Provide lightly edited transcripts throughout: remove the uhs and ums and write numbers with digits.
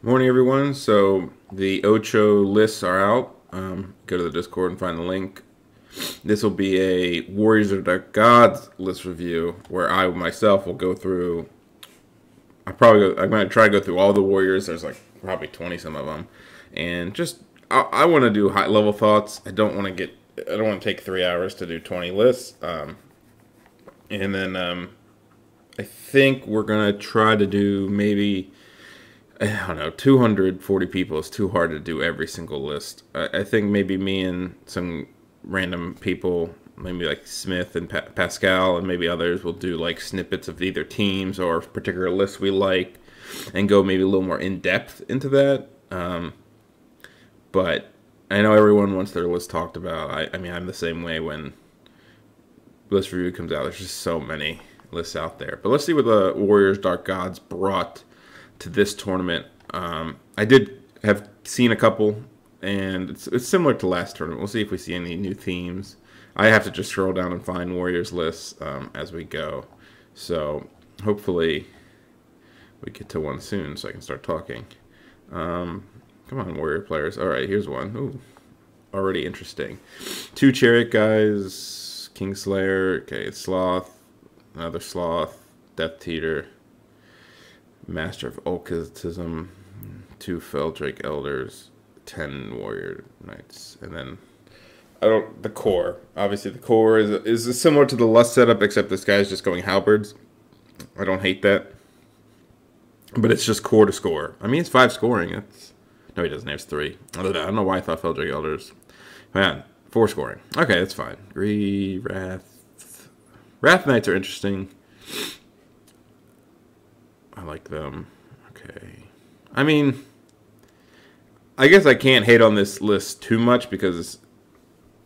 Morning, everyone. So the OCHO lists are out. Go to the Discord and find the link. This will be a Warriors of the Gods list review where I myself will go through. I'm going to try to go through all the Warriors. There's like probably 20 some of them, and just I want to do high level thoughts. I don't want to take 3 hours to do 20 lists. And then I think we're gonna try to do maybe, I don't know, 240 people is too hard to do every single list. I think maybe me and some random people, maybe like Smith and Pascal and maybe others, will do like snippets of either teams or particular lists we like and go maybe a little more in depth into that. But I know everyone wants their list talked about. I mean, I'm the same way when list review comes out. There's just so many lists out there. But let's see what the Warriors Dark Gods brought to this tournament. I did have seen a couple, and it's similar to last tournament. We'll see if we see any new themes. I have to just scroll down and find Warriors lists as we go. So hopefully we get to one soon so I can start talking. Come on, Warrior players. All right, here's one. Ooh, already interesting. Two Chariot guys, Kingslayer, okay, Sloth, another Sloth, Death Teeter, Master of Occultism, two Feldrake Elders, 10 Warrior Knights, and then the core. Obviously, the core is similar to the Lust setup, except this guy's just going halberds. I don't hate that, but it's just core to score. I mean, it's 5 scoring. No, he doesn't. He has 3. I don't know why I thought Feldrake Elders. Man, 4 scoring. Okay, that's fine. Wrath Knights are interesting. I like them. Okay. I mean, I guess I can't hate on this list too much because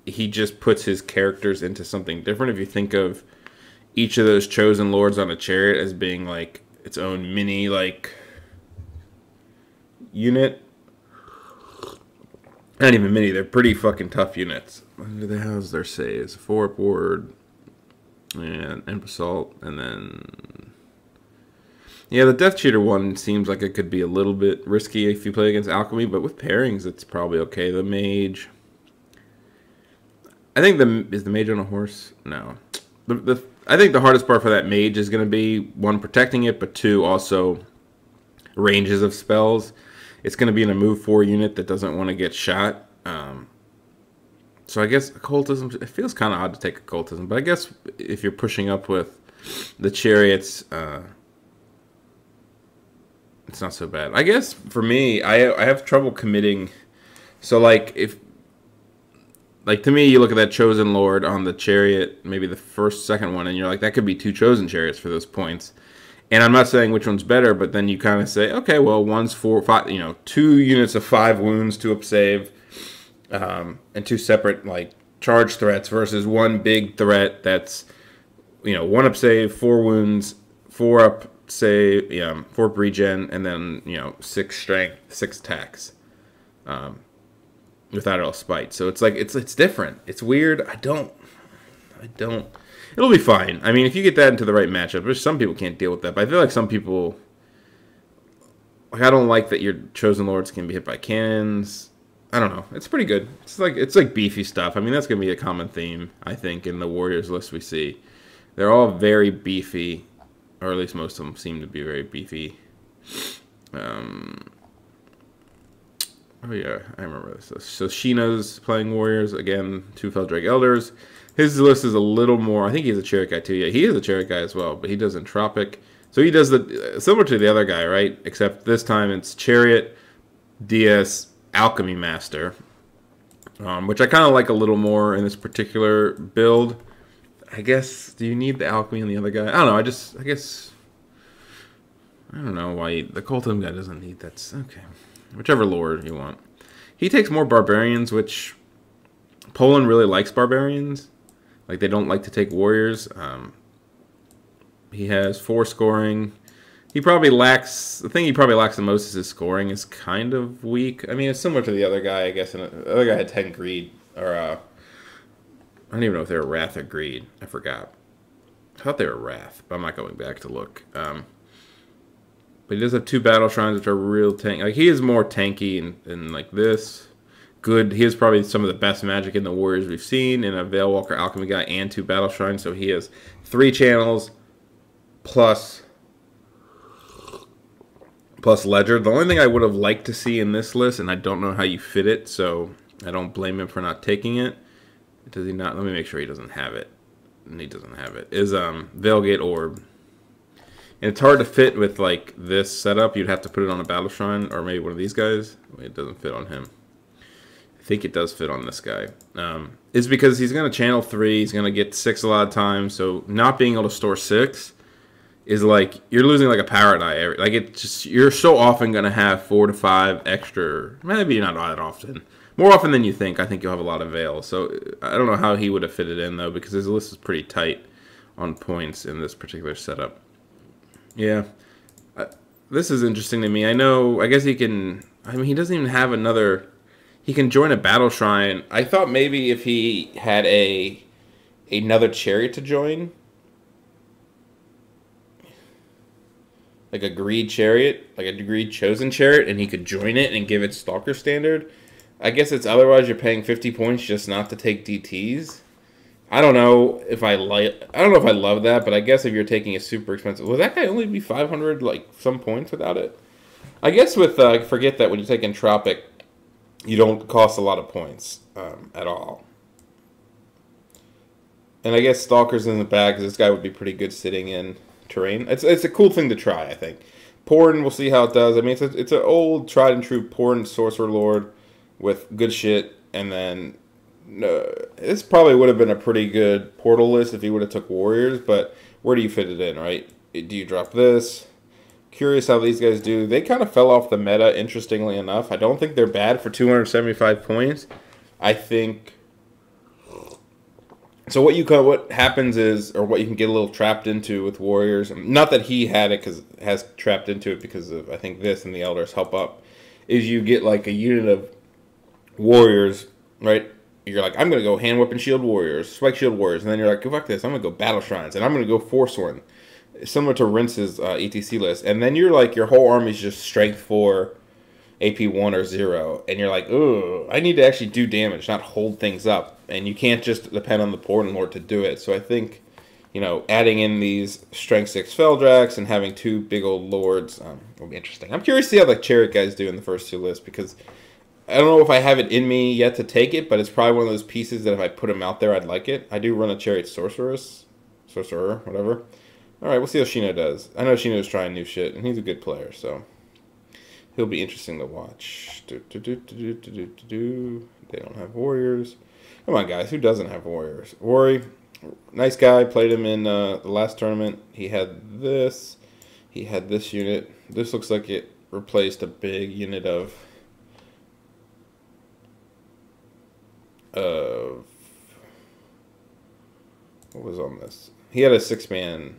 he just puts his characters into something different. If you think of each of those chosen lords on a chariot as being like its own mini like unit. Not even mini, they're pretty fucking tough units. What do they have as their saves? 4 upward and basalt, and then yeah, the Death Cheater one seems like it could be a little bit risky if you play against Alchemy, but with pairings it's probably okay. The Mage, I think is the Mage on a horse? No. I think the hardest part for that Mage is going to be, 1, protecting it, but 2, also ranges of spells. It's going to be in a move 4 unit that doesn't want to get shot. So I guess occultism, it feels kind of odd to take occultism, but I guess if you're pushing up with the chariots, it's not so bad. I guess for me, I have trouble committing. So like to me, you look at that chosen lord on the chariot, maybe the second one, and you're like, that could be 2 chosen chariots for those points. And I'm not saying which one's better, but then you kind of say, okay, well, one's 4, 5, 2 units of 5 wounds, 2 up save, and 2 separate like charge threats versus 1 big threat that's 1 up save, 4 wounds, 4 up save, 4 regen, and then 6 strength, 6 attacks, without all spite. So it's like it's different. It's weird. I don't. It'll be fine. I mean, if you get that into the right matchup, which some people can't deal with that, but I feel like some people, like, I don't like that your chosen lords can be hit by cannons. I don't know. It's pretty good. It's like beefy stuff. I mean, that's gonna be a common theme, I think, in the Warriors list we see. They're all very beefy, or at least most of them seem to be very beefy. Oh yeah, I remember this. So Sheena's playing Warriors again. 2 Feldrake Elders. His list is a little more. I think he's a Chariot guy too. Yeah, he is a Chariot guy as well, but he does Entropic. So he does the similar to the other guy, right? Except this time it's Chariot, DS, Alchemy Master, which I kind of like a little more in this particular build. I guess. Do you need the Alchemy on the other guy? I don't know. I guess. I don't know why the Cultum guy doesn't need that. Okay, whichever lord you want. He takes more barbarians, which Poland really likes barbarians. Like, they don't like to take warriors. He has 4 scoring. He probably lacks... The thing he probably lacks the most is his scoring is kind of weak. I mean, it's similar to the other guy, I guess. And the other guy had 10 greed. Or, I don't even know if they were wrath or greed. I forgot. I thought they were wrath, but I'm not going back to look. But But he does have 2 battle shrines, which are real tank. Like, he is more tanky and like this. Good. He has probably some of the best magic in the Warriors we've seen, in a Veilwalker Alchemy guy and 2 battle shrines. So he has 3 channels plus Ledger. The only thing I would have liked to see in this list, and I don't know how you fit it, so I don't blame him for not taking it. Does he not? Let me make sure he doesn't have it. And he doesn't have it. Is Veilgate Orb. And it's hard to fit with like this setup. You'd have to put it on a battle shrine or maybe one of these guys. It doesn't fit on him. I think it does fit on this guy. Is because he's going to channel 3. He's going to get 6 a lot of times. So not being able to store 6 is like you're losing like a power die. Like it just you're so often going to have 4 to 5 extra. Maybe not that often. More often than you think. I think you'll have a lot of Veil. So I don't know how he would have fitted in though, because his list is pretty tight on points in this particular setup. Yeah, this is interesting to me. I guess he can. I mean, he doesn't even have another. He can join a battle shrine. I thought maybe if he had another chariot to join, like a greed chariot, like a greed chosen chariot, and he could join it and give it stalker standard. I guess it's otherwise you're paying 50 points just not to take DTs. I don't know if I love that, but I guess if you're taking a super expensive, will that guy only be 500 like some points without it? I guess with forget that when you take Entropic, you don't cost a lot of points at all. And I guess Stalker's in the back because this guy would be pretty good sitting in terrain. It's a cool thing to try, I think. Porin, we'll see how it does. I mean, it's an old tried and true Porin Sorcerer Lord with good shit, and then. This probably would have been a pretty good portal list if he would have took Warriors, but where do you fit it in, right? Do you drop this? Curious how these guys do. They kind of fell off the meta, interestingly enough. I don't think they're bad for 275 points. I think... So what happens is, or what you can get a little trapped into with Warriors, not that he had it because has trapped into it because of, I think, this and the Elders help up, is you get like a unit of Warriors, right? You're like, I'm going to go Hand Whip and Shield Warriors, Spike Shield Warriors, and then you're like, fuck this, I'm going to go Battle Shrines, and I'm going to go Force One, similar to Rince's ETC list, and then you're like, your whole army's just Strength 4, AP 1 or 0, and you're like, ooh, I need to actually do damage, not hold things up, and you can't just depend on the Porin Lord to do it, so I think, adding in these Strength 6 Feldrax and having 2 big old Lords will be interesting. I'm curious to see how the Chariot guys do in the first 2 lists, because I don't know if I have it in me yet to take it, but it's probably one of those pieces that if I put him out there, I'd like it. I do run a Chariot Sorcerer, whatever. All right, we'll see how Shino does. I know Shino's trying new shit, and he's a good player, so he'll be interesting to watch. They don't have Warriors. Come on, guys, who doesn't have Warriors? Worry, nice guy, played him in the last tournament. He had this. He had this unit. This looks like it replaced a big unit of... what was on this? He had a 6-man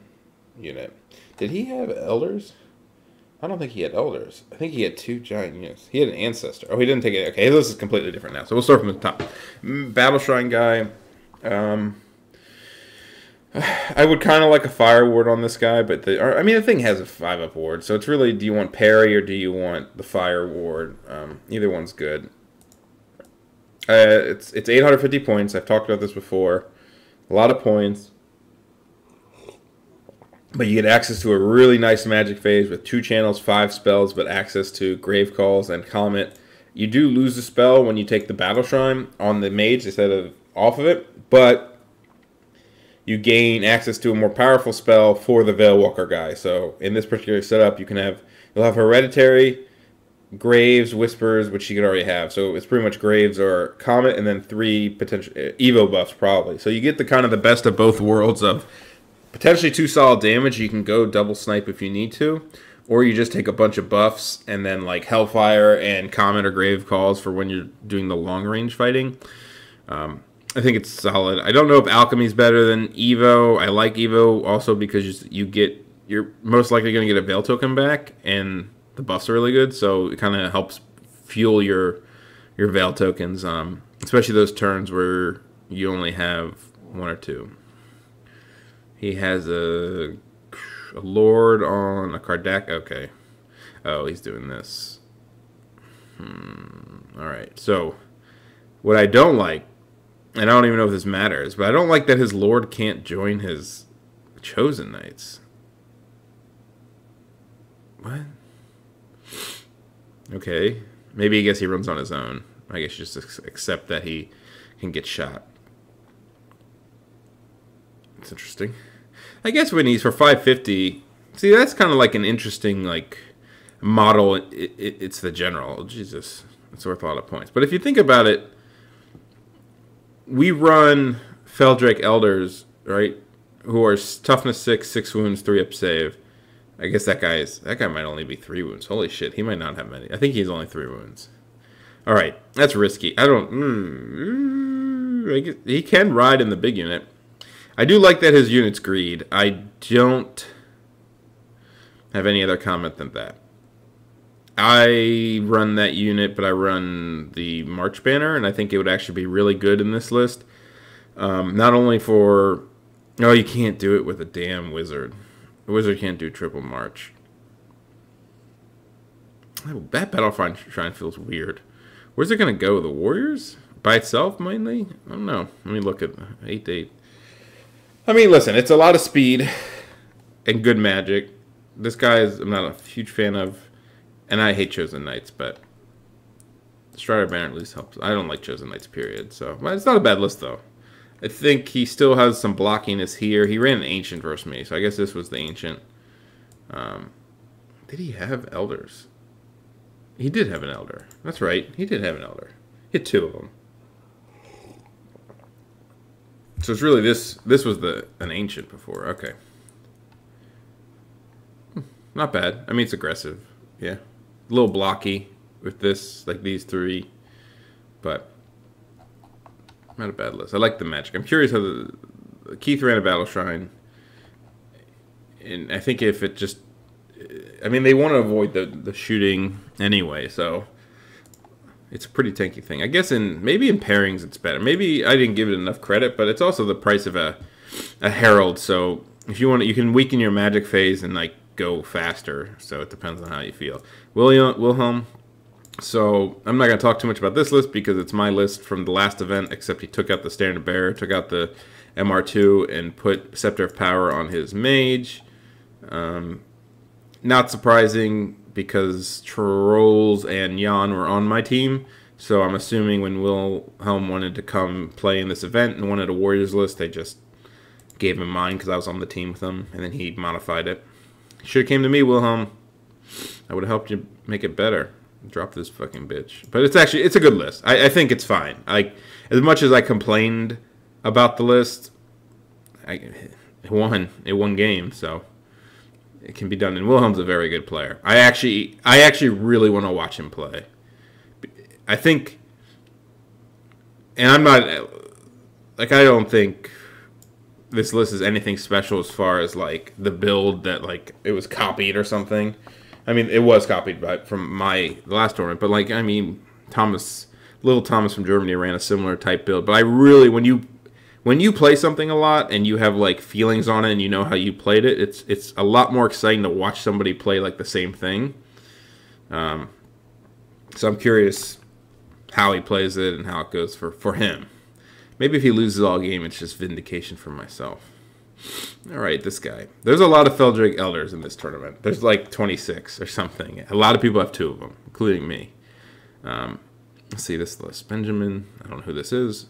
unit. Did he have Elders? I don't think he had Elders. I think he had 2 giant units. He had an Ancestor. Oh, he didn't take it. Okay, this is completely different now. So we'll start from the top. Battle Shrine guy. I would kind of like a Fire Ward on this guy, but the thing has a 5-up ward, so it's really, do you want parry or do you want the Fire Ward? Either one's good. It's 850 points. I've talked about this before. A lot of points. But you get access to a really nice magic phase with 2 channels, 5 spells, but access to Grave Calls and Comet. You do lose the spell when you take the Battle Shrine on the mage instead of off of it, but you gain access to a more powerful spell for the Veilwalker guy. So in this particular setup, you'll have Hereditary, Graves, Whispers, which you could already have. So it's pretty much Graves or Comet, and then 3 potential Evo buffs probably. So you get the kind of the best of both worlds of potentially 2 solid damage. You can go double snipe if you need to, or you just take a bunch of buffs and then like Hellfire and Comet or Grave Calls for when you're doing the long range fighting. I think it's solid. I don't know if Alchemy's better than Evo. I like Evo also because you're most likely going to get a Veil token back, and the buffs are really good, so it kind of helps fuel your Veil tokens, especially those turns where you only have 1 or 2. He has a Lord on a Kardak. Okay. Oh, he's doing this. Alright, so what I don't like, and I don't even know if this matters, but I don't like that his lord can't join his chosen knights. What? Okay. Maybe I guess he runs on his own. I guess you just accept that he can get shot. It's interesting. I guess when he's for 550, see, that's kind of like an interesting like model. It's the general. Jesus, it's worth a lot of points. But if you think about it, we run Feldrake Elders, right? Who are toughness 6, 6 wounds, 3 up save. I guess that guy might only be 3 wounds. Holy shit, he might not have many. I think he's only 3 wounds. All right, that's risky. I don't. I guess he can ride in the big unit. I do like that his unit's greed. I don't have any other comment than that. I run that unit, but I run the March Banner, and I think it would actually be really good in this list. Not only for... Oh, you can't do it with a damn wizard. The wizard can't do triple march. Oh, that Battlefront Shrine feels weird. Where's it going to go? The Warriors? By itself, mainly? I don't know. Let me look at 8-8. I mean, listen, it's a lot of speed and good magic. This guy I'm not a huge fan of, and I hate Chosen Knights, but Strider Banner at least helps. I don't like Chosen Knights, period. So, well, it's not a bad list, though. I think he still has some blockiness here. He ran an Ancient versus me, so I guess this was the Ancient. Did he have Elders? He did have an Elder. That's right. He did have an Elder. He had 2 of them. So it's really this was an Ancient before. Okay. Not bad. I mean, it's aggressive. Yeah. A little blocky with this, like these 3. But not a bad list. I like the magic. I'm curious how the Keith ran a Battle Shrine. And I think if it just... I mean, they want to avoid the shooting anyway, so... It's a pretty tanky thing. I guess maybe in pairings it's better. Maybe I didn't give it enough credit, but it's also the price of a herald. So if you want, you can weaken your magic phase and like go faster. So it depends on how you feel. Wilhelm. So I'm not gonna talk too much about this list because it's my list from the last event. Except he took out the Standard Bearer, took out the MR2, and put Scepter of Power on his mage. Not surprising, because Trolls and Jan were on my team, so I'm assuming when Wilhelm wanted to come play in this event and wanted a Warriors list, they just gave him mine because I was on the team with him, and then he modified it. Should have came to me, Wilhelm. I would have helped you make it better. Drop this fucking bitch. But it's a good list. I think it's fine. As much as I complained about the list, it won games, so... It can be done, and Wilhelm's a very good player. I actually really want to watch him play. I think, and I'm not, like, I don't think this list is anything special as far as, like, the build that, like, it was copied or something. I mean, it was copied from the last tournament, but, like, I mean, little Thomas from Germany ran a similar type build, but I really, when you play something a lot and you have like feelings on it and you know how you played it, it's a lot more exciting to watch somebody play like the same thing. So I'm curious how he plays it and how it goes for him. Maybe if he loses all game, it's just vindication for myself. All right, this guy. There's a lot of Feldrake Elders in this tournament. There's like 26 or something. A lot of people have 2 of them, including me. Let's see this list. Benjamin, I don't know who this is.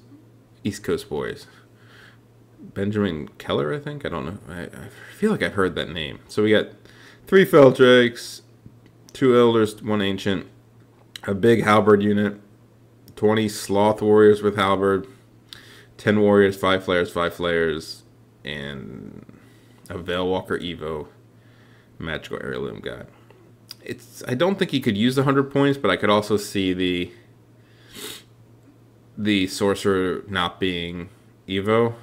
East Coast Boys. Benjamin Keller, I think. I don't know. I feel like I've heard that name. So we got 3 Feldrakes, 2 Elders, 1 Ancient, a big Halberd unit, 20 Sloth Warriors with Halberd, 10 Warriors, 5 Flayers, and a Veilwalker Evo Magical Heirloom guy. I don't think he could use the 100 points, but I could also see the Sorcerer not being Evo.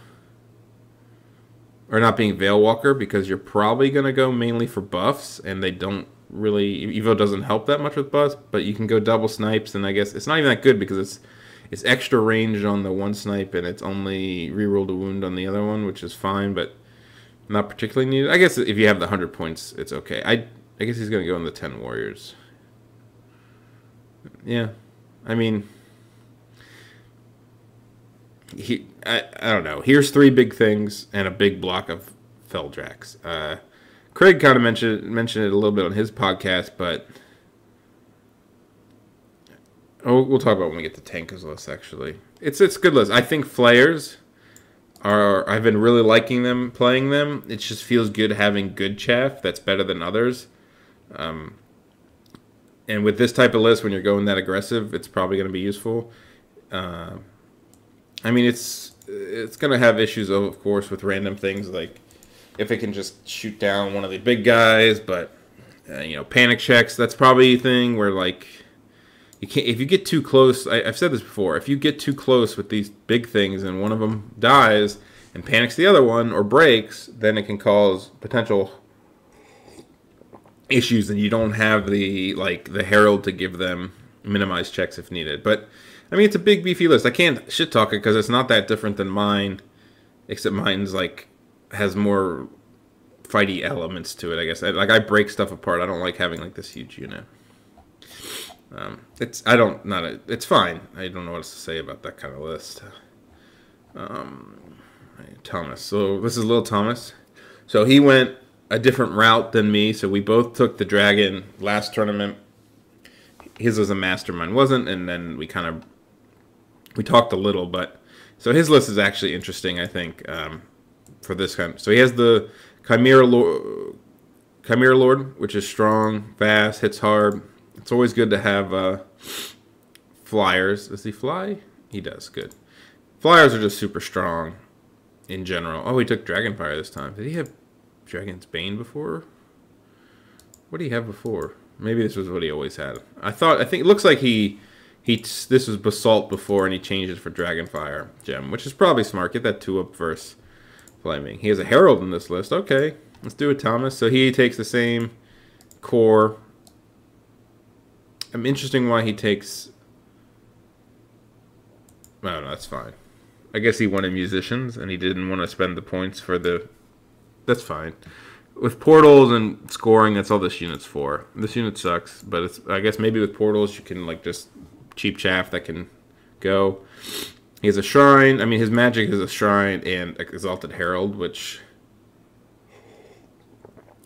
Or not being Veilwalker, because you're probably going to go mainly for buffs, and they don't really... Evo doesn't help that much with buffs, but you can go double snipes, and I guess it's not even that good because it's extra range on the one snipe, and it's only reroll to wound on the other one, which is fine, but not particularly needed. I guess if you have the 100 points, it's okay. I guess he's going to go in the 10 warriors. Yeah. I mean, I don't know. Here's 3 big things and a big block of Feldrax. Craig kind of mentioned it a little bit on his podcast, but we'll talk about when we get to Tankers list, actually. It's a good list. I think Flayers I've been really liking them, playing them. It just feels good having good chaff that's better than others. And with this type of list, when you're going that aggressive, it's probably going to be useful. I mean, it's going to have issues, of course, with random things like if it can just shoot down one of the big guys, but panic checks. That's probably a thing where like you can't. If you get too close, I've said this before. If you get too close with these big things and one of them dies and panics the other one or breaks, then it can cause potential issues, and you don't have the herald to give them minimized checks if needed. But I mean, it's a big beefy list. I can't shit talk it because it's not that different than mine, except mine's has more fighty elements to it. I guess I break stuff apart. I don't like having this huge unit. It's fine. I don't know what else to say about that kind of list. Thomas. So this is Lil Thomas. So he went a different route than me. So we both took the dragon last tournament. His was a master, mine wasn't, and then we talked a little, but so his list is actually interesting, I think, for this kind. So he has the Chimera Lord, which is strong, fast, hits hard. It's always good to have flyers. Does he fly? He does. Good. Flyers are just super strong in general. Oh, he took Dragonfire this time. Did he have Dragon's Bane before? What did he have before? Maybe this was what he always had. I think it looks like this was Basalt before, and he changed it for Dragonfire gem, which is probably smart. Get that 2-up versus Flaming. He has a Herald in this list. Okay, let's do it, Thomas. So he takes the same core. I'm interesting why he takes. I don't know. That's fine. I guess he wanted musicians, and he didn't want to spend the points for the. That's fine. With portals and scoring, that's all this unit's for. This unit sucks, but it's. I guess maybe with portals you can just cheap chaff that can go. He has a shrine. I mean, his magic is a shrine and Exalted Herald, which.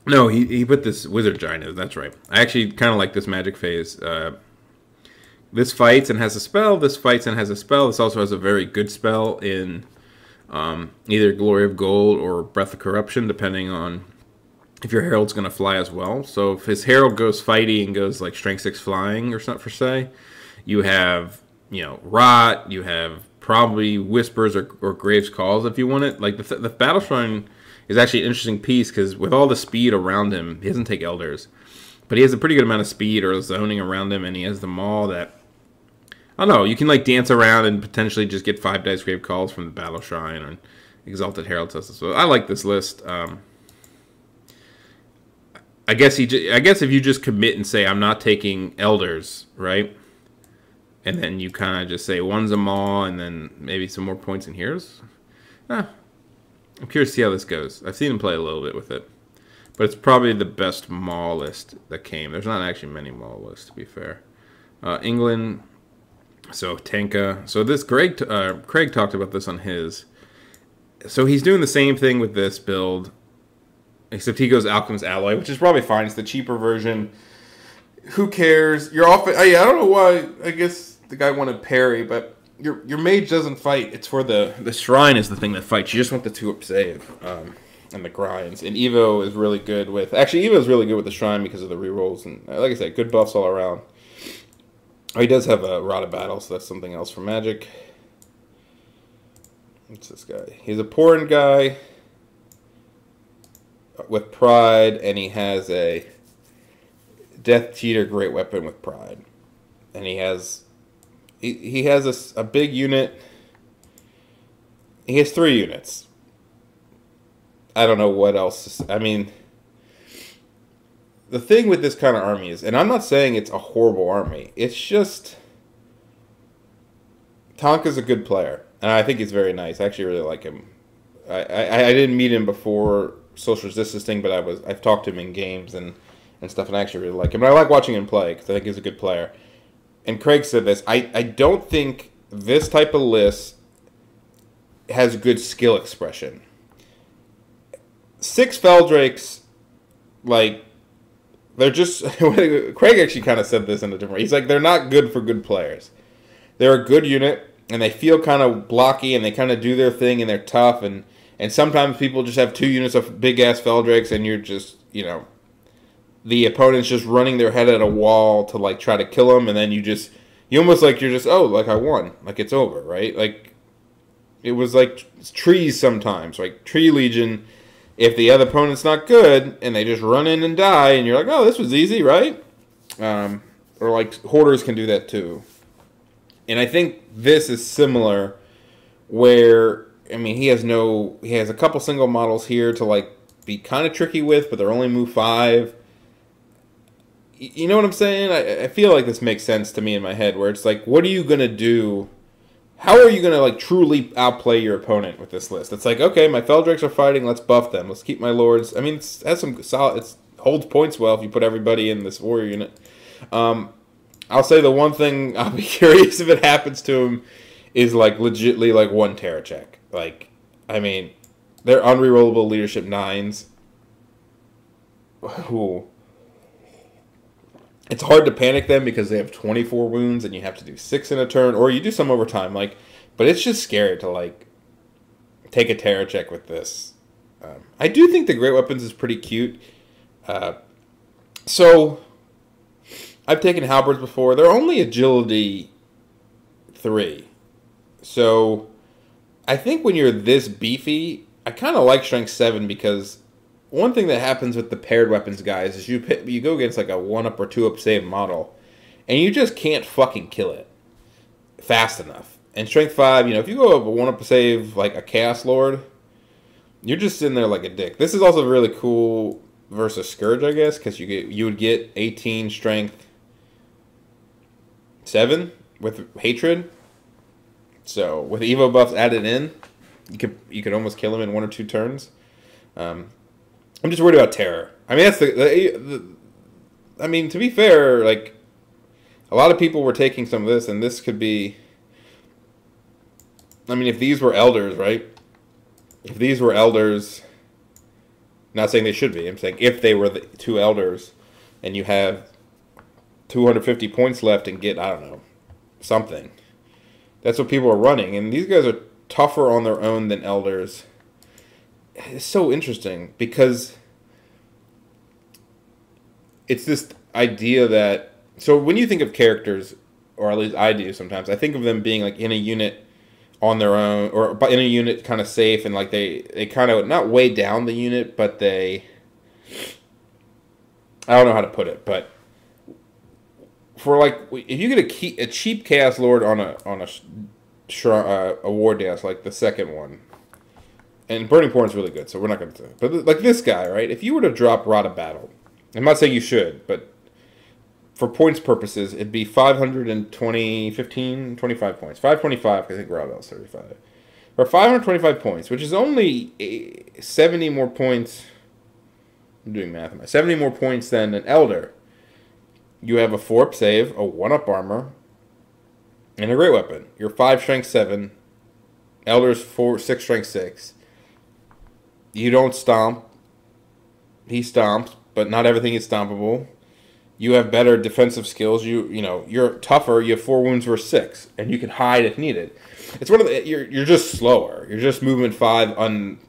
No, he put this Wizard Giant in. That's right. I actually kind of like this magic phase. This fights and has a spell. This fights and has a spell. This also has a very good spell in either Glory of Gold or Breath of Corruption, depending on if your Herald's going to fly as well. So if his Herald goes fighty and goes Strength 6 flying or something, for say, you have, Rot, you have probably Whispers or Graves Calls if you want it. The Battle Shrine is actually an interesting piece because with all the speed around him, he doesn't take Elders. But he has a pretty good amount of speed or zoning around him, and he has the Maul that, I don't know, you can dance around and potentially just get 5 dice Grave Calls from the Battle Shrine and Exalted Herald Test. So I like this list. I guess if you just commit and say, I'm not taking Elders, right? And then you kind of just say, one's a Maul, and then maybe some more points in here's. I'm curious to see how this goes. I've seen him play a little bit with it. But it's probably the best Maul list that came. There's not actually many Maul lists, to be fair. England, so Tanka. So this, Craig talked about this on his. So he's doing the same thing with this build, except he goes Alchemist Alloy, which is probably fine. It's the cheaper version. Who cares? You're off. I don't know why. I guess the guy wanted parry, but your mage doesn't fight. It's for the shrine is the thing that fights. You just want the 2-up save and the grinds. And Evo is really good with. Actually, Evo is really good with the shrine because of the rerolls and, like I said, good buffs all around. Oh, he does have a Rod of Battle, so that's something else for Magic. What's this guy? He's a Porin guy with Pride, and he has a Death Cheater Great Weapon with Pride. And he has a big unit. He has 3 units. I don't know what else to say. I mean, the thing with this kind of army is, and I'm not saying it's a horrible army, it's just Tonka's a good player, and I think he's very nice. I actually really like him. I didn't meet him before Social Resistance thing, but I've talked to him in games, and and stuff, and I actually really like him. And I like watching him play because I think he's a good player. And Craig said this. I don't think this type of list has good skill expression. 6 Feldrakes, like, they're just... Craig actually kind of said this in a different way. He's like, they're not good for good players. They're a good unit, and they feel kind of blocky, and they kind of do their thing, and they're tough, and sometimes people just have 2 units of big-ass Feldrakes, and you're just, the opponent's just running their head at a wall to, like, try to kill them, and then you almost like you're just, oh, like, I won. Like, it's over, right? Like, it was like trees sometimes. Like, Tree Legion, if the other opponent's not good, and they just run in and die, and you're like, oh, this was easy, right? Or, like, Hoarders can do that, too. And I think this is similar where, I mean, he has a couple single models here to, like, be kind of tricky with, but they're only move 5. You know what I'm saying? I feel like this makes sense to me in my head, where it's like, what are you going to do? How are you going to, like, truly outplay your opponent with this list? It's like, okay, my Feldrakes are fighting, let's buff them. Let's keep my Lords. I mean, it has some solid, it holds points well if you put everybody in this warrior unit. I'll say the one thing I'll be curious if it happens to him is, like, legitly, like, 1 Terror check. Like, I mean, they're unrerollable leadership 9s. Ooh. It's hard to panic them because they have 24 wounds and you have to do 6 in a turn, or you do some overtime. Like, but it's just scary to, like, take a terror check with this. I do think the Great Weapons is pretty cute. So I've taken halberds before. They're only agility 3. So I think when you're this beefy, I kind of like strength 7 because one thing that happens with the paired weapons guys is you go against like a 1-up or 2-up save model, and you just can't fucking kill it fast enough. And strength 5, if you go up a 1-up save like a Chaos Lord, you're just sitting there like a dick. This is also really cool versus Scourge, I guess, because you would get 18 strength 7 with Hatred. So with Evo buffs added in, you could almost kill him in 1 or 2 turns. I'm just worried about terror. I mean, that's I mean, to be fair, like, a lot of people were taking some of this, and this could be... I mean, if these were elders, right? If these were elders... Not saying they should be. I'm saying if they were the 2 elders, and you have 250 points left and get, I don't know, something. That's what people are running. And these guys are tougher on their own than elders. It's so interesting because it's this idea that... So when you think of characters, or at least I do sometimes, I think of them being like in a unit on their own, or in a unit kind of safe, and like they kind of not weigh down the unit, but they... I don't know how to put it, but for like, if you get a cheap Chaos Lord on a war dance, like the second one, and Burning Porn is really good, so we're not going to... But like this guy, right? If you were to drop Rod of Battle, I'm not saying you should, but for points purposes, it'd be 520, 15, 25 points. 525, I think Rod of Battle's 35. Or 525 points, which is only 70 more points... I'm doing math. 70 more points than an Elder. You have a 4-up save, a 1-up armor, and a Great Weapon. You're 5 strength 7. Elder's 6 strength 6. You don't stomp. He stomps, but not everything is stompable. You have better defensive skills. You're tougher. You have 4 wounds versus 6, and you can hide if needed. It's one of the... You're just slower. You're just movement 5 on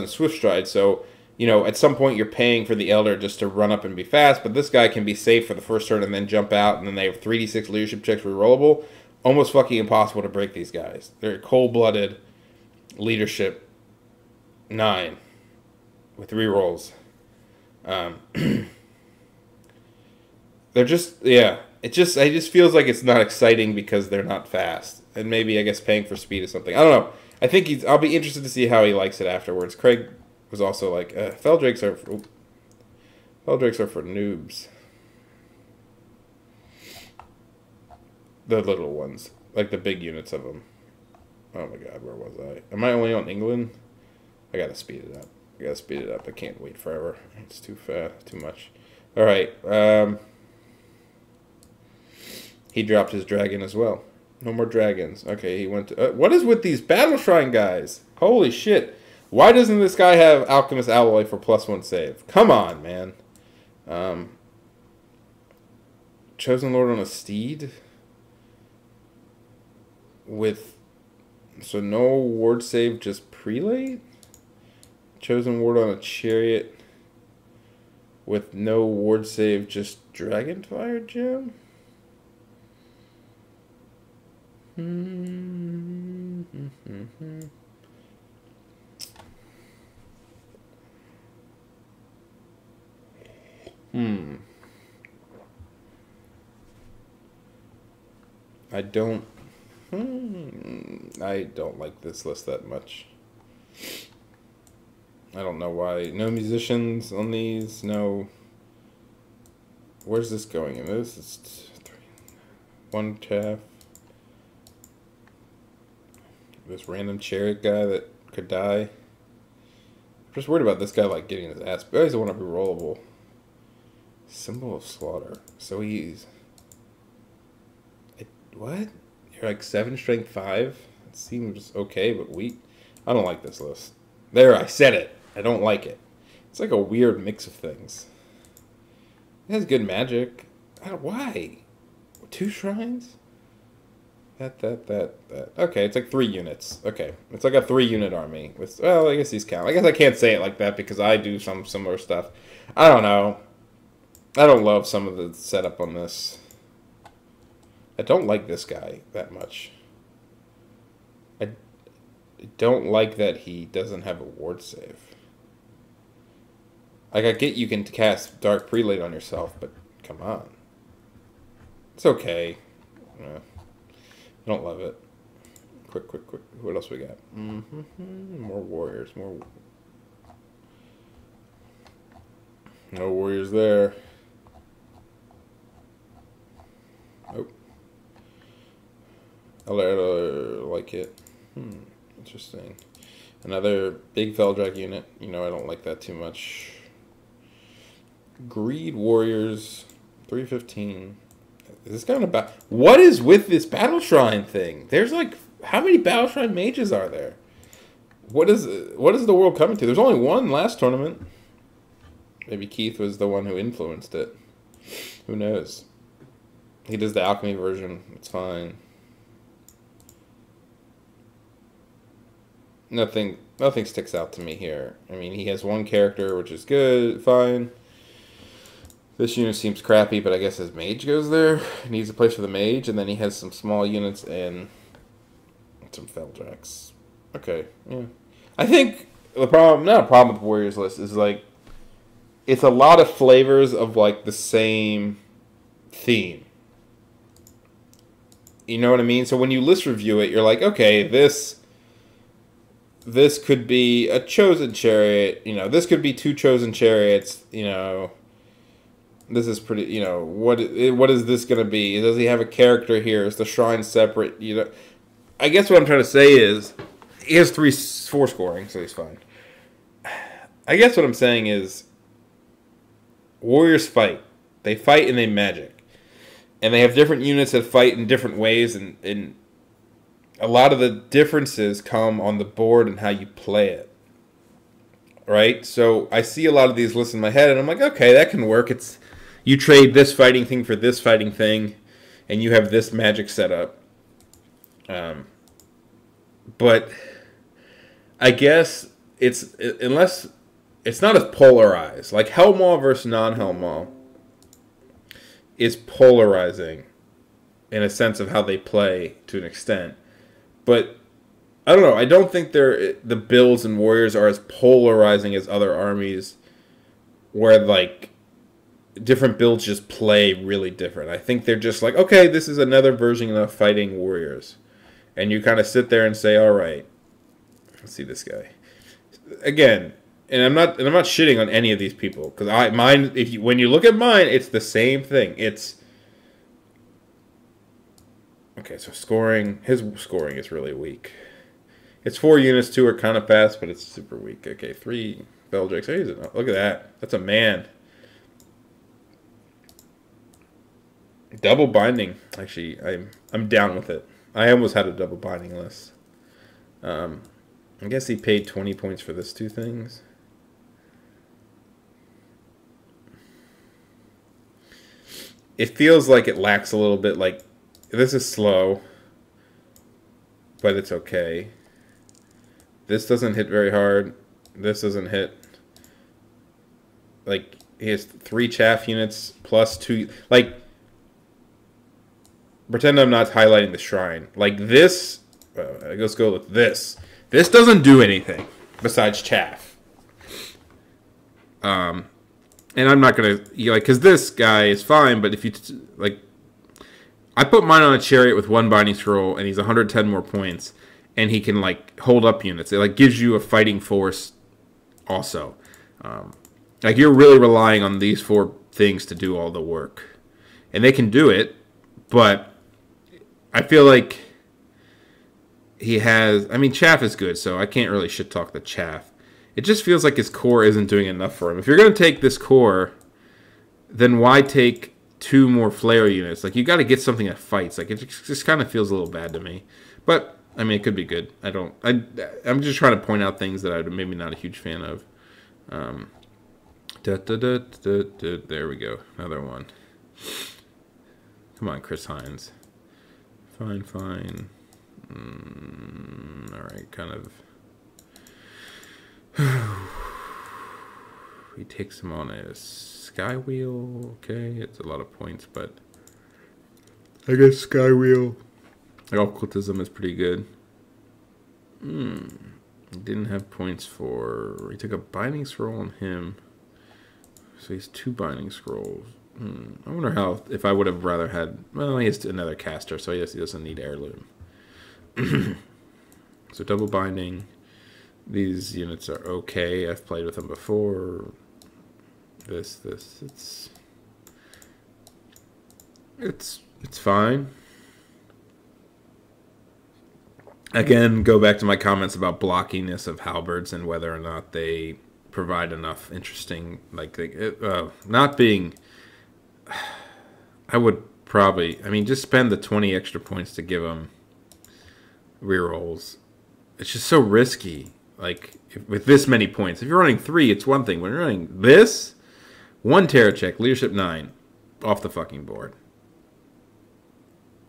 Swift Stride. So, at some point you're paying for the Elder just to run up and be fast. But this guy can be safe for the first turn and then jump out, and then they have 3d6 leadership checks rerollable. Almost fucking impossible to break these guys. They're cold-blooded leadership 9 with rerolls. They're just, yeah. It just feels like it's not exciting because they're not fast, and maybe I guess paying for speed is something. I don't know. I think I'll be interested to see how he likes it afterwards. Craig was also like, Feldrakes are for noobs. The little ones, like the big units of them. Oh my god, where was I? Am I only on England? I gotta speed it up. I can't wait forever. It's too fast, too much. All right. He dropped his dragon as well. No more dragons. Okay, he went to... what is with these Battle Shrine guys? Holy shit. Why doesn't this guy have Alchemist Alloy for +1 save? Come on, man. Chosen Lord on a steed? With... So no ward save, just prelate? Chosen Ward on a chariot with no ward save, just Dragonfire Gem? I don't like this list that much. I don't know why. No musicians on these. No. Where's this going in this? It's one chaff. This random chariot guy that could die. I'm just worried about this guy like getting his ass. But I always want to be rollable. Symbol of Slaughter. So he's... What? You're like 7 strength 5? It seems okay, but weak. I don't like this list. There, I said it. I don't like it. It's like a weird mix of things. It has good magic. Why? 2 shrines? That. Okay, it's like 3 units. Okay, it's like a 3-unit army. With, well, I guess these count. I guess I can't say it like that because I do some similar stuff. I don't know. I don't love some of the setup on this. I don't like this guy that much. I don't like that he doesn't have a ward save. Like, I get you can cast Dark Prelate on yourself, but come on. It's okay. I don't love it. Quick. What else we got? More warriors. More. No warriors there. Oh. I like it. Interesting. Another big Feldrag unit. You know, I don't like that too much. Greed Warriors. 315. Is this kind of about... What is with this Battle Shrine thing? There's like... How many Battle Shrine mages are there? What is the world coming to? There's only one last tournament. Maybe Keith was the one who influenced it. Who knows? He does the alchemy version. It's fine. Nothing sticks out to me here. I mean, he has one character, which is good, fine. This unit seems crappy, but I guess his mage goes there. He needs a place for the mage, and then he has some small units and some Feldrax. Okay, yeah. I think the problem, not a problem with Warriors list, is like, it's a lot of flavors of like the same theme. You know what I mean? So when you list review it, you're like, okay, this could be a chosen chariot, you know, this could be 2 chosen chariots, you know, this is pretty, you know, what is this going to be? Does he have a character here? Is the shrine separate? You know, I guess what I'm trying to say is, he has 4 scoring, so he's fine. I guess what I'm saying is, warriors fight. They fight and they magic. And they have different units that fight in different ways, and a lot of the differences come on the board and how you play it. Right? So I see a lot of these lists in my head, and I'm like, okay, that can work. It's you trade this fighting thing for this fighting thing, and you have this magic setup. But I guess unless it's not as polarized. Like Hellmaw versus non-Hellmaw is polarizing in a sense of how they play to an extent. But I don't know. I don't think the builds and warriors are as polarizing as other armies, where like different builds just play really different. I think they're just like, okay, this is another version of fighting warriors, and you kind of sit there and say, all right, let's see this guy again. And I'm not shitting on any of these people, because when you look at mine, it's the same thing. It's okay. So his scoring is really weak. It's 4 units, 2 are kind of fast, but it's super weak. Okay, 3 Beldrakes. Look at that. That's a man. Double binding. Actually, I'm down with it. I almost had a double binding list. I guess he paid 20 points for this two things. It feels like it lacks a little bit. Like, this is slow, but it's okay. This doesn't hit very hard. This doesn't hit. Like, he has 3 chaff units plus 2. Like, pretend I'm not highlighting the shrine. Like, this. Let's go with this. This doesn't do anything besides chaff. And I'm not going to, like, because this guy is fine, but if you, like, I put mine on a chariot with 1 binding scroll, and he's 110 more points, and he can, like, hold up units. It, like, gives you a fighting force also. Like, you're really relying on these 4 things to do all the work. And they can do it, but I feel like he has, I mean, chaff is good, so I can't really shit talk the chaff. It just feels like his core isn't doing enough for him. If you're going to take this core, then why take 2 more flare units? Like, you got to get something that fights. Like, it just kind of feels a little bad to me. But, I mean, it could be good. I'm just trying to point out things that I'm maybe not a huge fan of. There we go. Another one. Come on, Chris Hines. Fine. Alright, kind of. He takes him on a sky wheel. Okay, it's a lot of points, but I guess sky wheel. Occultism is pretty good. He didn't have points for. He took a binding scroll on him, so he's 2 binding scrolls. I wonder how if I would have rather had. Well, he has another caster, so I guess he doesn't need heirloom. So double binding. These units are okay. I've played with them before. This, it's fine. Again, go back to my comments about blockiness of halberds and whether or not they provide enough interesting, like, not being. I would probably, I mean, just spend the 20 extra points to give them rerolls. It's just so risky. Like, with this many points. If you're running 3, it's one thing. When you're running this, 1 terror check, leadership 9, off the fucking board.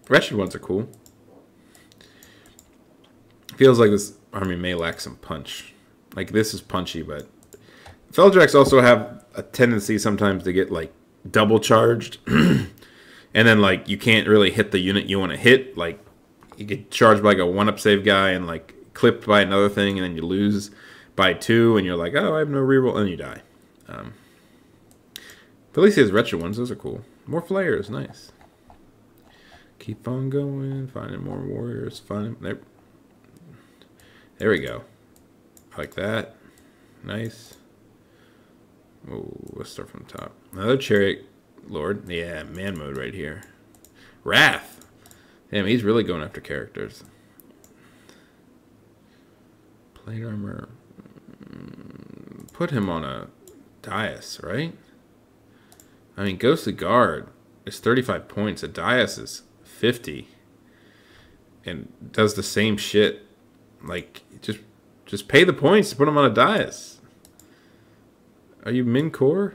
Wretched ones are cool. Feels like this army may lack some punch. Like, this is punchy, but Feldrax also have a tendency sometimes to get, like, double charged. And then, like, you can't really hit the unit you want to hit. Like, you get charged by, like, a 1-up save guy and, like, clipped by another thing, and then you lose by 2, and you're like, oh, I have no reroll, and you die. But at least he has retro ones. Those are cool. More flares. Nice. Keep on going. Finding more warriors. There we go. Like that. Nice. Oh, let's start from the top. Another chariot lord. Yeah, man mode right here. Wrath. Damn, he's really going after characters. Plate armor. Put him on a dais, right? I mean, Ghostly Guard is 35 points. A dais is 50. And does the same shit. Like, just pay the points to put him on a dais. Are you min core?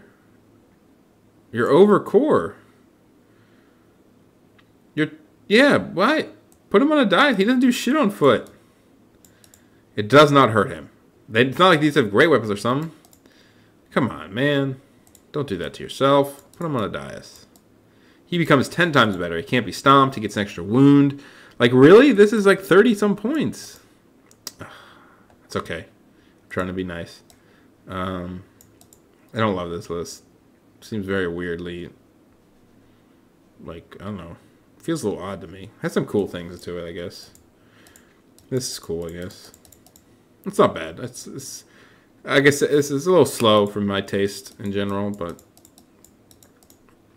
You're over core. Yeah, why? Put him on a dais. He doesn't do shit on foot. It does not hurt him. It's not like these have great weapons or something. Come on, man. Don't do that to yourself. Put him on a dais. He becomes 10 times better. He can't be stomped. He gets an extra wound. Like, really? This is like 30-some points. It's okay. I'm trying to be nice. I don't love this list. Seems very weirdly, like, I don't know. Feels a little odd to me. Has some cool things to it, I guess. This is cool, I guess. It's not bad. I guess it's a little slow for my taste in general, but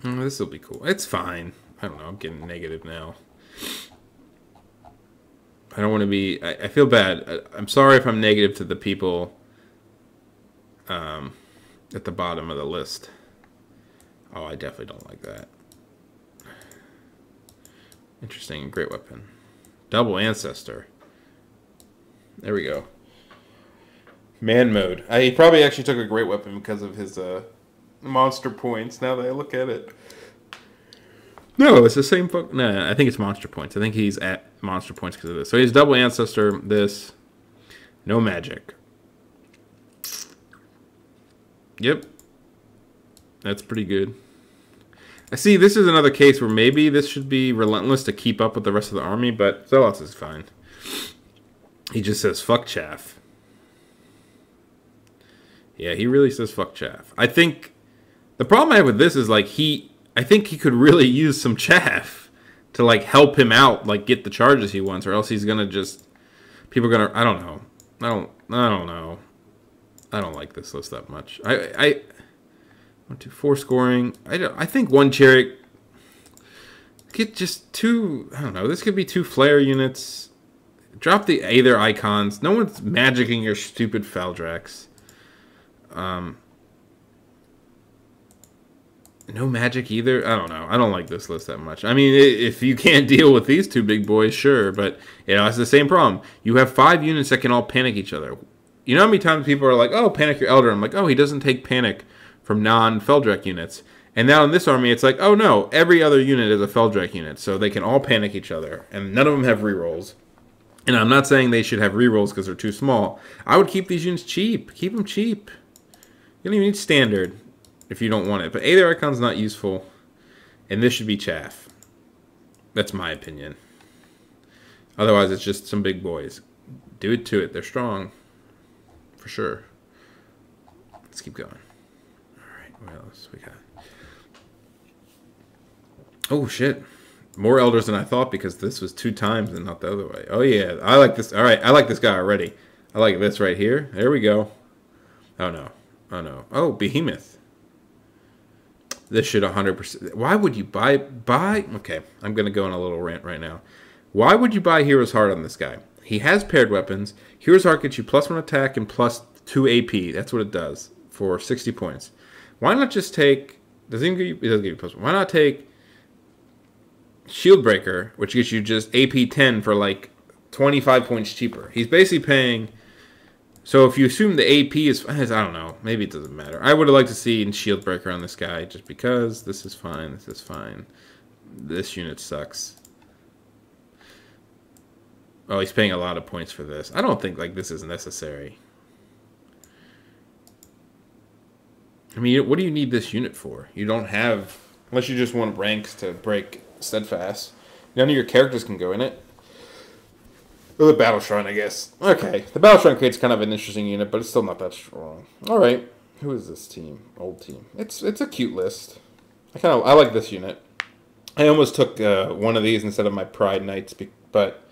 this will be cool. It's fine. I don't know. I'm getting negative now. I don't want to be. I feel bad. I'm sorry if I'm negative to the people at the bottom of the list. Oh, I definitely don't like that. Interesting. Great weapon. Double Ancestor. There we go. Man mode. He probably actually took a great weapon because of his monster points, now that I look at it. No, it's the same. No, I think it's monster points. I think he's at monster points because of this. So he's double Ancestor, this. No magic. Yep. That's pretty good. I see this is another case where maybe this should be relentless to keep up with the rest of the army, but Zealots is fine. He just says, fuck chaff. Yeah, he really says fuck chaff. I think the problem I have with this is, like, I think he could really use some chaff to, like, help him out, like, get the charges he wants, or else he's gonna just, people are gonna, I don't know. I don't know. I don't like this list that much. 1, 2, 4 scoring. I think one chariot, get just 2, I don't know, this could be 2 flare units. Drop the Aether icons. No one's magicking your stupid Faldrax. No magic either. I don't know. I don't like this list that much. I mean, if you can't deal with these 2 big boys, sure. But, you know, it's the same problem. You have 5 units that can all panic each other. You know how many times people are like, oh, panic your Elder. I'm like, oh, he doesn't take panic from non-Feldrack units. And now in this army, it's like, oh, no, every other unit is a Feldrack unit. So they can all panic each other. And none of them have rerolls. And I'm not saying they should have rerolls because they're too small. I would keep these units cheap. Keep them cheap. You don't even need standard if you don't want it. But Aether Icon's not useful. And this should be chaff. That's my opinion. Otherwise, it's just some big boys. Do it to it. They're strong. For sure. Let's keep going. Alright, what else we got? Oh, shit. More Elders than I thought because this was 2 times and not the other way. Oh, yeah. I like this. Alright, I like this guy already. I like this right here. There we go. Oh, no. Oh, no. Oh, Behemoth. This should 100%. Why would you buy? Okay, I'm going to go on a little rant right now. Why would you buy Hero's Heart on this guy? He has paired weapons. Hero's Heart gets you +1 attack and +2 AP. That's what it does for 60 points. Why not just take... Does it even give you... It doesn't give you +1. Why not take Shield Breaker, which gets you just AP 10 for like 25 points cheaper? He's basically paying... So if you assume the AP is... I don't know. Maybe it doesn't matter. I would have liked to see Shield Breaker on this guy just because this is fine. This is fine. This unit sucks. Oh, he's paying a lot of points for this. I don't think, like, this is necessary. I mean, what do you need this unit for? You don't have... Unless you just want ranks to break Steadfast. None of your characters can go in it. Or the Battle Shrine, I guess. Okay. The Battle Shrine creates kind of an interesting unit, but it's still not that strong. Alright. Who is this team? Old team. It's a cute list. I like this unit. I almost took one of these instead of my Pride Knights, but...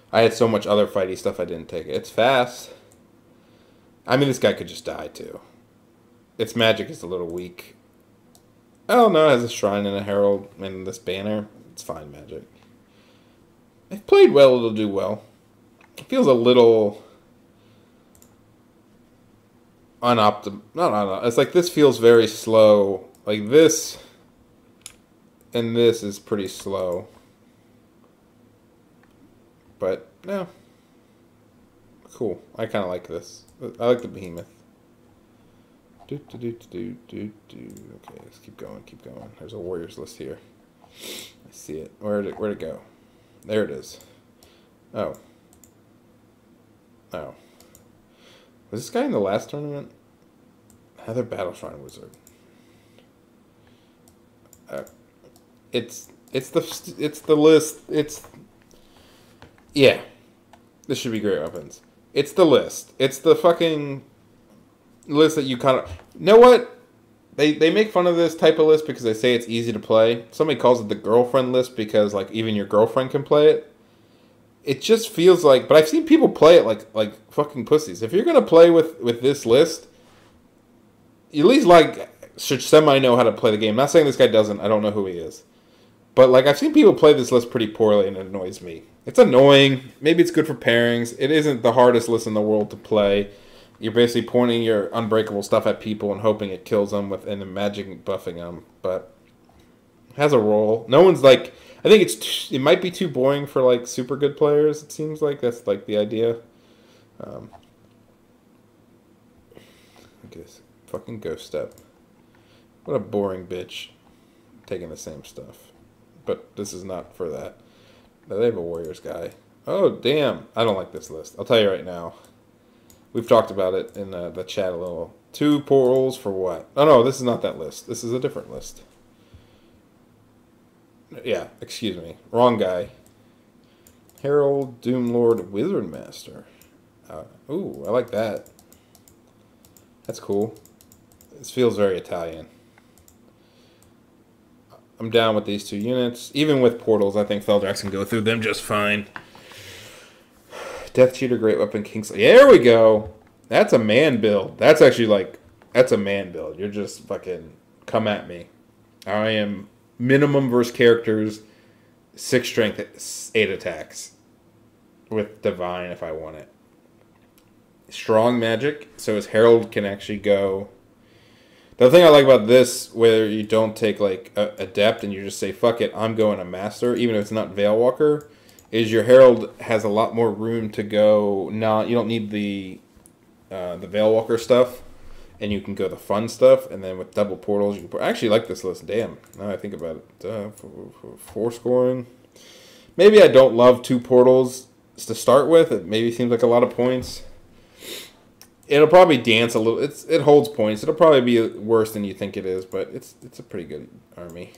I had so much other fighty stuff I didn't take it. It's fast. I mean, this guy could just die, too. Its magic is a little weak. Oh, no, it has a shrine and a herald and this banner. It's fine magic. If played well, it'll do well. It feels a little... It's like this feels very slow. Like this and this is pretty slow. But, no. Cool. I kind of like this. I like the Behemoth. Okay, let's keep going, keep going. There's a Warriors list here. I see it. Where'd it go? There it is. Oh. Oh. Was this guy in the last tournament? Another Battle Shrine Wizard. It's the list. Yeah. This should be great weapons. It's the list. It's the fucking list that you kind of... You know what? They make fun of this type of list because they say it's easy to play. Somebody calls it the girlfriend list because, like, even your girlfriend can play it. It just feels like... But I've seen people play it like fucking pussies. If you're going to play with this list, you at least, like, should semi-know how to play the game. I'm not saying this guy doesn't. I don't know who he is. But, like, I've seen people play this list pretty poorly, and it annoys me. It's annoying. Maybe it's good for pairings. It isn't the hardest list in the world to play. You're basically pointing your unbreakable stuff at people and hoping it kills them and then magic buffing them. But it has a role. No one's, like... I think it might be too boring for like super good players. It seems like that's like the idea. Um, I guess fucking Ghost Step. What a boring bitch. Taking the same stuff, but this is not for that. No, they have a Warriors guy. Oh damn! I don't like this list. I'll tell you right now. We've talked about it in the chat a little. 2 portals for what? Oh no, this is not that list. This is a different list. Yeah, excuse me. Wrong guy. Herald, Doomlord, Wizard Master. Ooh, I like that. That's cool. This feels very Italian. I'm down with these 2 units. Even with portals, I think Feldrax can go through them just fine. Death Cheater, Great Weapon, Kingslayer. Yeah, there we go. That's a man build. That's actually like, that's a man build. You're just fucking, come at me. I am minimum versus characters, 6 strength, 8 attacks. With Divine if I want it. Strong magic, so his Herald can actually go. The thing I like about this, where you don't take like Adept and you just say, fuck it, I'm going a Master, even if it's not Veilwalker, is your Herald has a lot more room to go. You don't need the Veilwalker stuff, and you can go the fun stuff, and then with double portals, you can. I actually like this list. Damn, now I think about it, 4 scoring. Maybe I don't love 2 portals to start with. It maybe seems like a lot of points. It'll probably dance a little. It holds points. It'll probably be worse than you think it is, but it's a pretty good army.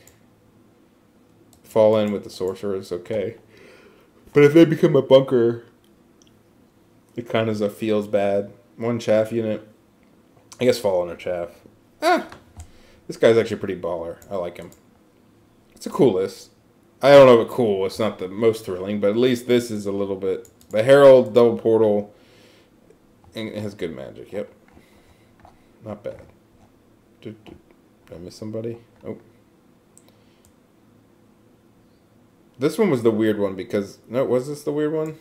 Fall in with the sorcerer is okay. But if they become a bunker, it kind of feels bad. 1 chaff unit. I guess fall in or chaff. This guy's actually pretty baller. I like him. It's a cool list. I don't know if it's cool. It's not the most thrilling, but at least this is a little bit. The Herald, double portal, and it has good magic. Yep. Not bad. Did I miss somebody? Oh. This one was the weird one because... No, was this the weird one?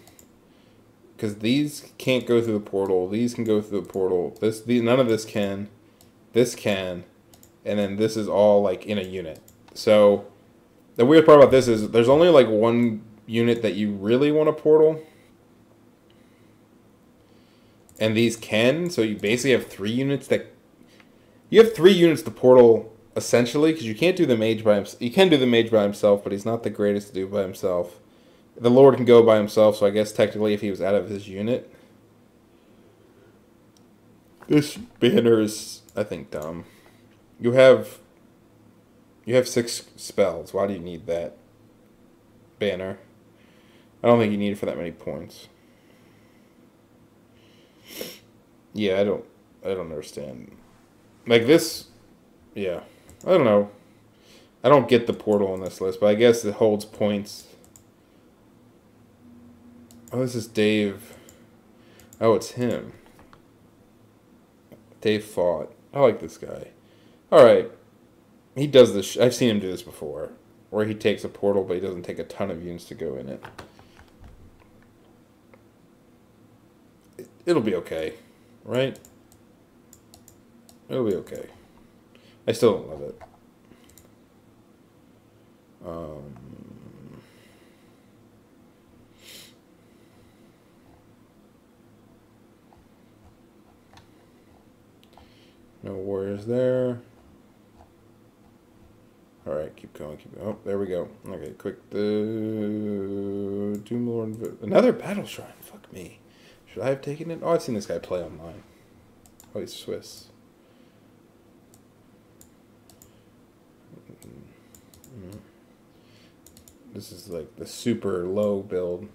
Because these can't go through the portal. These can go through the portal. None of this can. This can. And then this is all like in a unit. So the weird part about this is there's only like 1 unit that you really want to portal. And these can. So you basically have 3 units that... You have 3 units to portal... Essentially, because you can't do the mage by himself. You can do the mage by himself, but he's not the greatest to do by himself. The Lord can go by himself, so I guess technically if he was out of his unit. This banner is, I think, dumb. You have 6 spells. Why do you need that banner? I don't think you need it for that many points. Yeah, I don't understand. Like this, yeah. I don't know. I don't get the portal on this list, but I guess it holds points. Oh, this is Dave. Oh, it's him. Dave fought. I like this guy. Alright. He does this. I've seen him do this before. Where he takes a portal, but he doesn't take a ton of units to go in it. It'll be okay. Right? It'll be okay. I still don't love it. No warriors there. Alright, keep going, keep going. Oh, there we go. Okay, quick. The Doomlord. Another battle shrine. Fuck me. Should I have taken it? Oh, I've seen this guy play online. Oh, he's Swiss. This is like the super low build.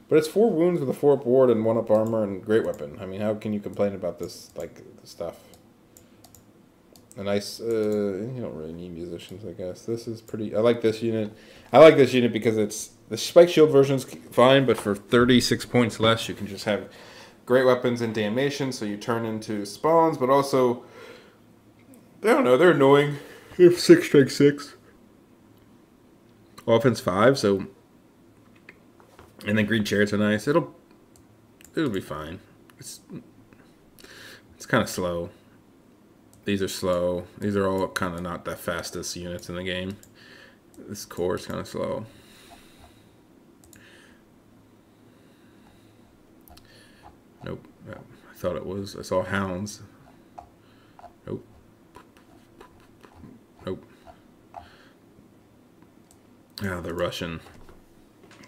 But it's 4 wounds with a 4-up ward and 1-up armor and great weapon. I mean, how can you complain about this, like, stuff? A nice, you don't really need musicians, I guess. This is pretty, I like this unit. I like this unit because it's, the Spike Shield version's fine, but for 36 points less, you can just have great weapons and damnation, so you turn into spawns, but also, I don't know, they're annoying. They have 6 strength 6. Offense 5, so, and then green chariots are nice. It'll be fine. It's kind of slow. These are slow. These are all kind of not the fastest units in the game. This core is kind of slow. Nope. No, I thought it was. I saw hounds. Nope. Nope. Ah, the Russian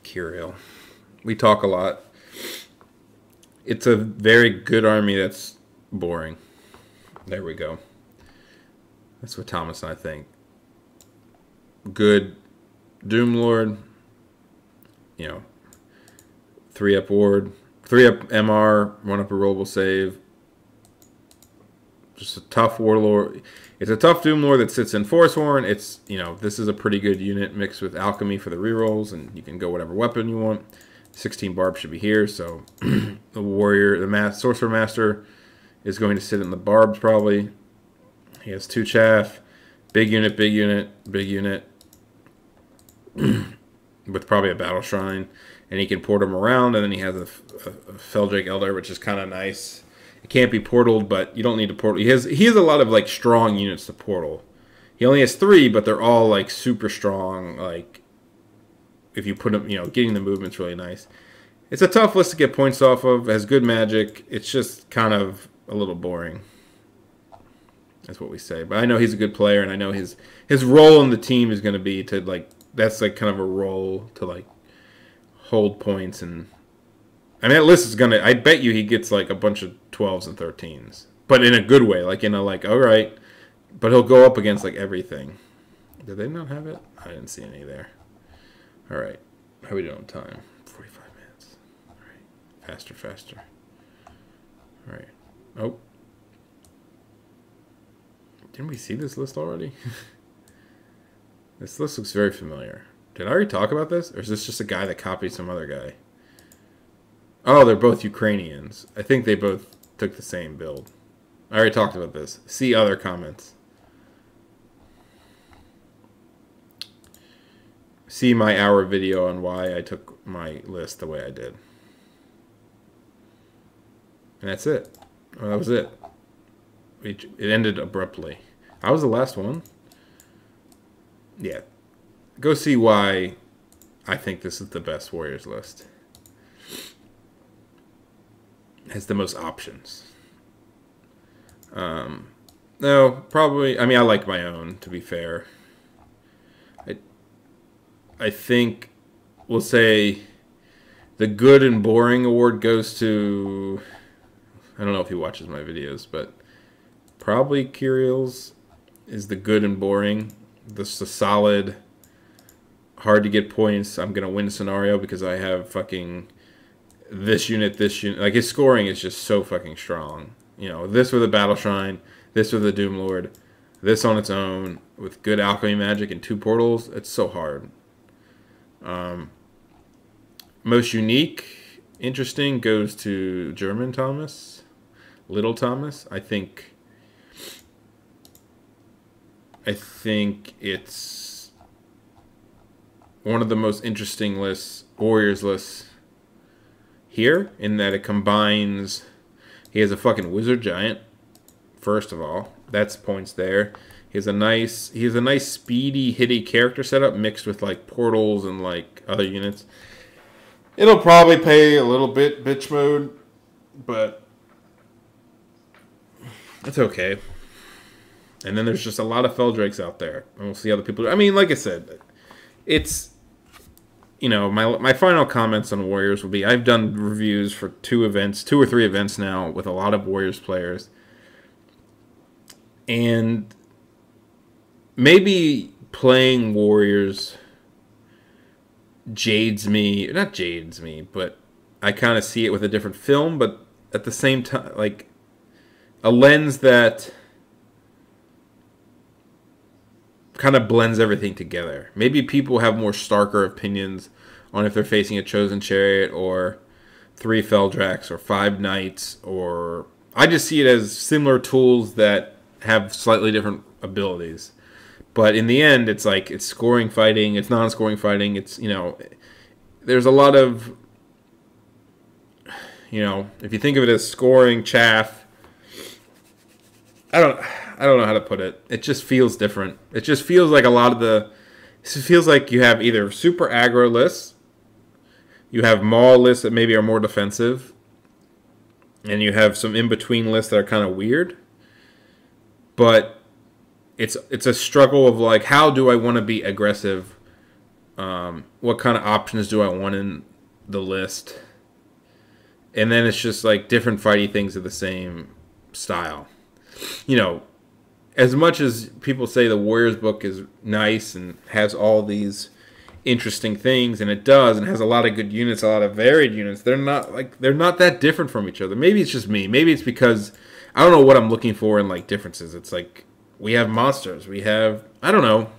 Kirill. We talk a lot. It's a very good army that's boring. There we go. That's what Thomas and I think. Good Doomlord. You know, 3-up ward, 3-up MR, 1-up rerollable save. Just a tough warlord. It's a tough Doomlord that sits in Forsworn. It's, you know, this is a pretty good unit mixed with Alchemy for the rerolls, and you can go whatever weapon you want. 16 Barb should be here, so the warrior, the Sorcerer Master is going to sit in the Barbs probably. He has 2 chaff. Big unit, big unit, big unit. With probably a Battle Shrine. And he can port them around, and then he has a Feldrake Elder, which is kind of nice. It can't be portaled, but you don't need to portal. He has a lot of like strong units to portal. He only has 3, but they're all like super strong. Like if you put them, you know, getting the movement's really nice. It's a tough list to get points off of. It has good magic. It's just kind of a little boring. That's what we say. But I know he's a good player, and I know his role in the team is going to be to like, that's like kind of a role to like hold points. And I mean, that list is gonna, I bet you he gets like a bunch of 12s and 13s, but in a good way, like in a like, all right, but he'll go up against like everything. Did they not have it? I didn't see any there. All right, how are we doing on time? 45 minutes. All right, faster. All right. Oh, didn't we see this list already? This list looks very familiar. Did I already talk about this? Or is this just a guy that copied some other guy? Oh, they're both Ukrainians. I think they both took the same build. I already talked about this. See other comments. See my hour video on why I took my list the way I did. And that's it. Well, that was it. It ended abruptly. I was the last one. Yeah. Go see why I think this is the best Warriors list. It has the most options. No, probably. I mean, I like my own, to be fair. I think we'll say the good and boring award goes to, I don't know if he watches my videos, but probably Kirill's is the good and boring. This is a solid, hard to get points, I'm going to win scenario because I have fucking this unit. Like, his scoring is just so fucking strong. You know, this with a Battle Shrine, this with a Doomlord, this on its own, with good alchemy magic and 2 portals, it's so hard. Most unique, interesting, goes to German Thomas, Little Thomas. I think it's one of the most interesting lists, Warriors lists here, in that it combines, he has a fucking Wizard Giant, first of all. That's points there. He has a nice speedy, hitty character setup mixed with like portals and like other units. It'll probably pay a little bit bitch mode, but it's okay. And then there's just a lot of Feldrakes out there, and we'll see how the people do. I mean, like I said, it's, you know, my final comments on Warriors will be, I've done reviews for 2 or 3 events now with a lot of Warriors players, and maybe playing Warriors not jades me, but I kind of see it with a different film, but at the same time, like a lens that kind of blends everything together. Maybe people have more starker opinions on if they're facing a Chosen Chariot or 3 Feldraks or 5 Knights, or I just see it as similar tools that have slightly different abilities. But in the end, it's like, it's scoring fighting, it's non-scoring fighting, it's, you know, there's a lot of, you know, if you think of it as scoring chaff, I don't know how to put it. It just feels different. It just feels like a lot of the it feels like you have either super aggro lists, you have Maul lists that maybe are more defensive, and you have some in-between lists that are kind of weird. But it's a struggle of like, how do I want to be aggressive? What kind of options do I want in the list? And then it's just like different fighty things of the same style. You know, as much as people say the Warriors book is nice and has all these interesting things, and it does, and has a lot of good units, a lot of varied units, they're not that different from each other. Maybe it's just me. Maybe it's because I don't know what I'm looking for in like differences. It's like we have monsters. We have, I don't know.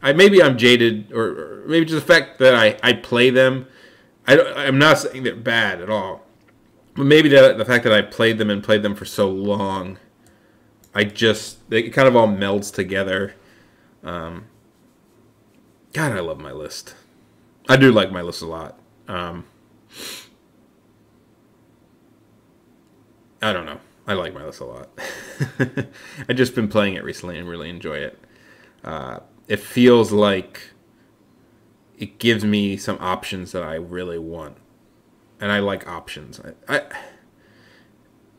Maybe I'm jaded, or maybe just the fact that I play them. I'm not saying they're bad at all. But maybe the fact that I played them for so long, it kind of all melds together. God, I love my list. I do like my list a lot. I don't know. I like my list a lot. I've just been playing it recently and really enjoy it. It feels like it gives me some options that I really want. And I like options.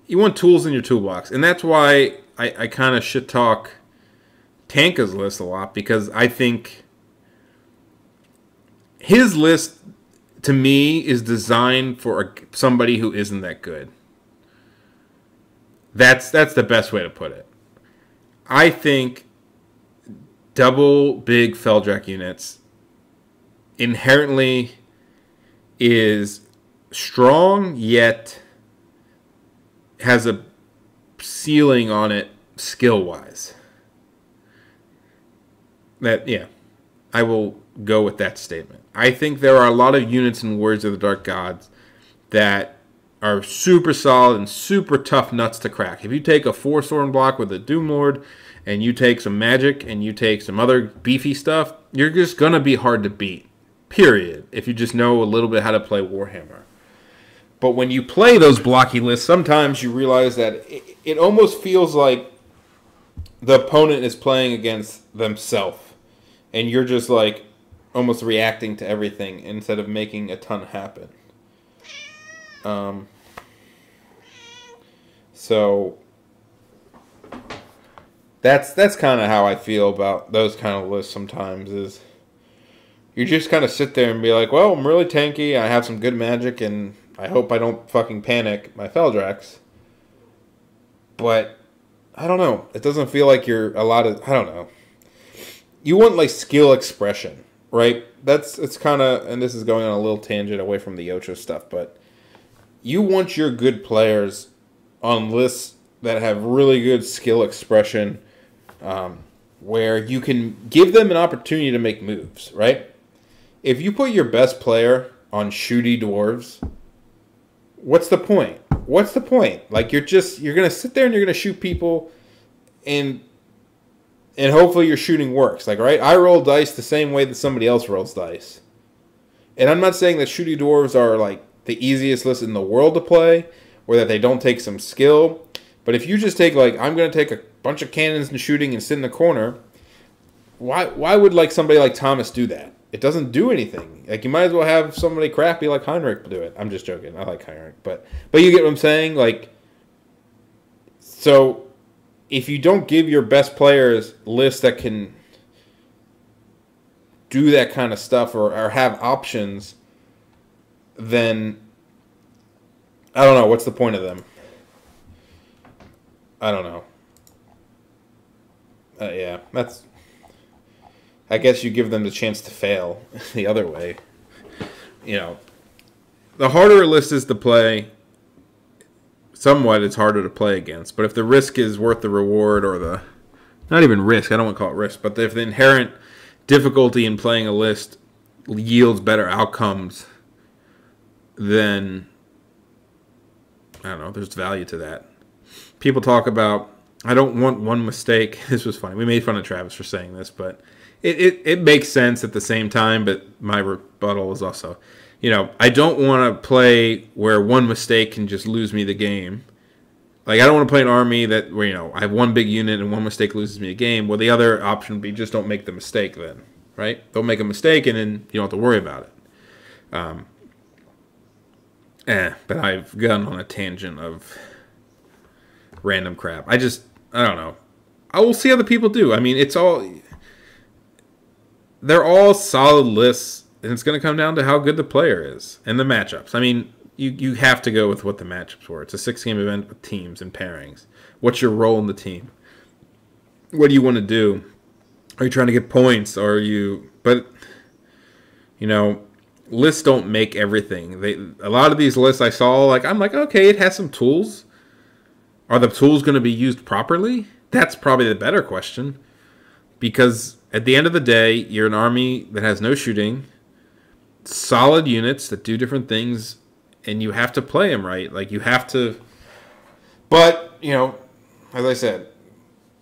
You want tools in your toolbox. And that's why I kind of shit talk Tanka's list a lot, because I think his list, to me, is designed for somebody who isn't that good. That's the best way to put it. I think double big Feldrak units inherently is strong, yet has a ceiling on it skill-wise. I will go with that statement. I think there are a lot of units in Warriors of the Dark Gods that are super solid and super tough nuts to crack. If you take a 4-Thorn block with a Doom Lord, and you take some magic, and you take some other beefy stuff, you're just going to be hard to beat. Period. If you just know a little bit how to play Warhammer. But when you play those blocky lists, sometimes you realize that it almost feels like the opponent is playing against themselves. And you're just like almost reacting to everything instead of making a ton happen. So that's kind of how I feel about those kind of lists sometimes, is you just kind of sit there and be like, well, I'm really tanky, I have some good magic, and I hope I don't fucking panic my Feldrax. But I don't know. It doesn't feel like you're a lot of, I don't know. You want like skill expression, right? It's kind of, and this is going on a little tangent away from the OCHO stuff, but you want your good players on lists that have really good skill expression, where you can give them an opportunity to make moves, right? If you put your best player on shooty dwarves, what's the point? What's the point? Like, you're going to sit there and you're going to shoot people, and hopefully your shooting works. Like, right? I roll dice the same way that somebody else rolls dice. And I'm not saying that shooty dwarves are like the easiest list in the world to play, or that they don't take some skill. But if you just take, like, I'm going to take a bunch of cannons and shooting and sit in the corner, why would like somebody like Thomas do that? It doesn't do anything. Like, you might as well have somebody crappy like Heinrich do it. I'm just joking. I like Heinrich. But you get what I'm saying? Like, so if you don't give your best players lists that can do that kind of stuff, or have options, then I don't know. What's the point of them? I don't know. Yeah, that's... I guess you give them the chance to fail the other way. You know, the harder a list is to play, somewhat it's harder to play against. But if the risk is worth the reward, or the... Not even risk, I don't want to call it risk. But if the inherent difficulty in playing a list yields better outcomes, then, I don't know, there's value to that. People talk about, I don't want one mistake. This was funny. We made fun of Travis for saying this, but it makes sense at the same time. But my rebuttal was also, I don't want to play where one mistake can just lose me the game. Like, I don't want to play an army where I have one big unit and one mistake loses me a game. Well, the other option would be just don't make the mistake then, right? They'll make a mistake, and then you don't have to worry about it. But I've gone on a tangent of random crap. I don't know. I will see how the people do. I mean, they're all solid lists, and it's going to come down to how good the player is and the matchups. I mean, you have to go with what the matchups were. It's a 6-game event with teams and pairings. What's your role in the team? What do you want to do? Are you trying to get points? But, lists don't make everything. A lot of these lists I saw, I'm like, okay, it has some tools. Are the tools going to be used properly? That's probably the better question. Because at the end of the day, you're an army that has no shooting, solid units that do different things, and you have to play them right. You have to. But, as I said,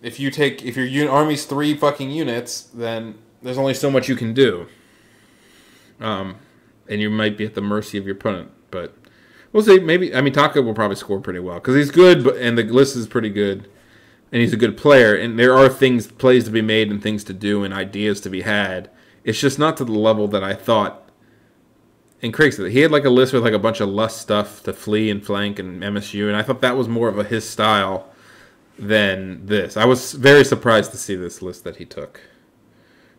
if your army's 3 fucking units, then there's only so much you can do. And you might be at the mercy of your opponent. But we'll see. Maybe, Taka will probably score pretty well because he's good, and the list is pretty good, and he's a good player. And there are plays to be made, and things to do, and ideas to be had. It's just not to the level that I thought. And Craig said he had a list with a bunch of lust stuff to flee and flank and MSU, and I thought that was more of his style than this. I was very surprised to see this list that he took.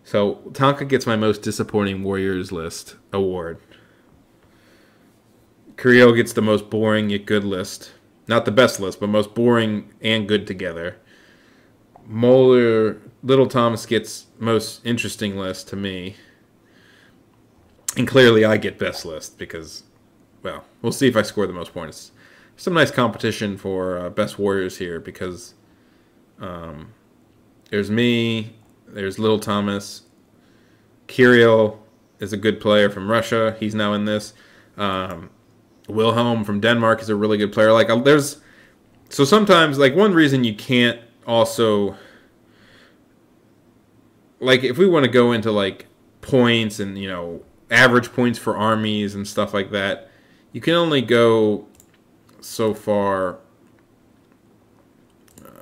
So Tonka gets my most disappointing Warriors list award. Creo gets the most boring yet good list. Not the best list, but most boring and good together. Little Thomas gets most interesting list to me. And clearly I get best list because, well, we'll see if I score the most points. Some nice competition for best Warriors here because there's me, there's Little Thomas. Kirill is a good player from Russia. He's now in this. Wilhelm from Denmark is a really good player. So sometimes, one reason you can't also, if we want to go into, points and, average points for armies and stuff like that, you can only go so far.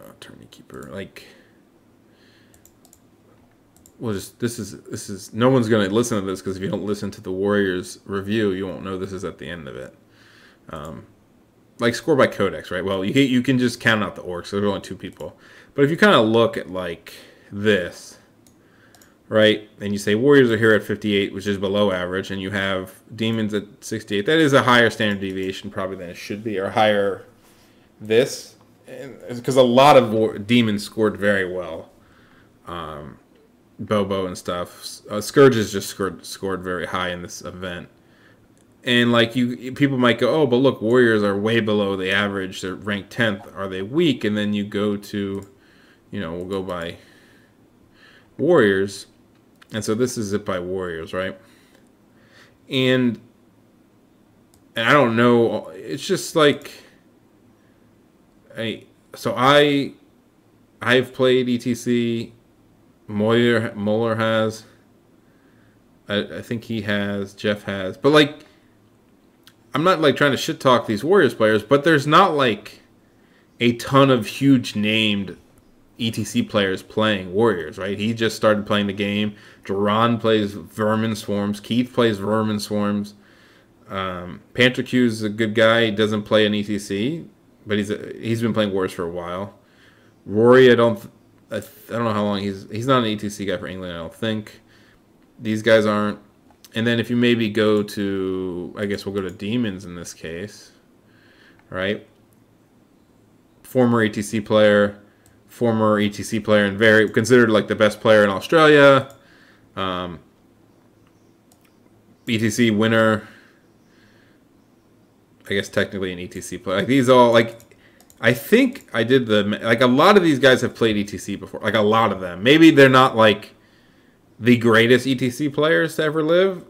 Attorney keeper, this is no one's gonna listen to this because if you don't listen to the Warriors review, you won't know this is at the end of it. Score by codex, right? Well, you can just count out the orcs. So there's only 2 people, but if you kind of look at this. Right, and you say Warriors are here at 58, which is below average, and you have Demons at 68. That is a higher standard deviation probably than it should be, or higher this, because a lot of Demons scored very well. Bobo and stuff. Scourges just scored very high in this event, and people might go, oh, but look, Warriors are way below the average. They're ranked 10th. Are they weak? And then you go to, we'll go by Warriors. And so this is it by Warriors, right? And I don't know. It's just I've played ETC. Moeller has. I think he has. Jeff has. But I'm not trying to shit talk these Warriors players, but there's not a ton of huge named ETC players playing Warriors, right? He just started playing the game. Duran plays Vermin Swarms. Keith plays Vermin Swarms. Panther Q is a good guy. He doesn't play an ETC, but he's been playing Warriors for a while. Rory, I don't know how long he's not an ETC guy for England. I don't think these guys aren't. And then if you maybe go to, I guess we'll go to Demons in this case, right? Former ETC player and very considered the best player in Australia. ETC winner. I guess technically an ETC player. These all I think I did a lot of these guys have played ETC before. A lot of them. Maybe they're not the greatest ETC players to ever live.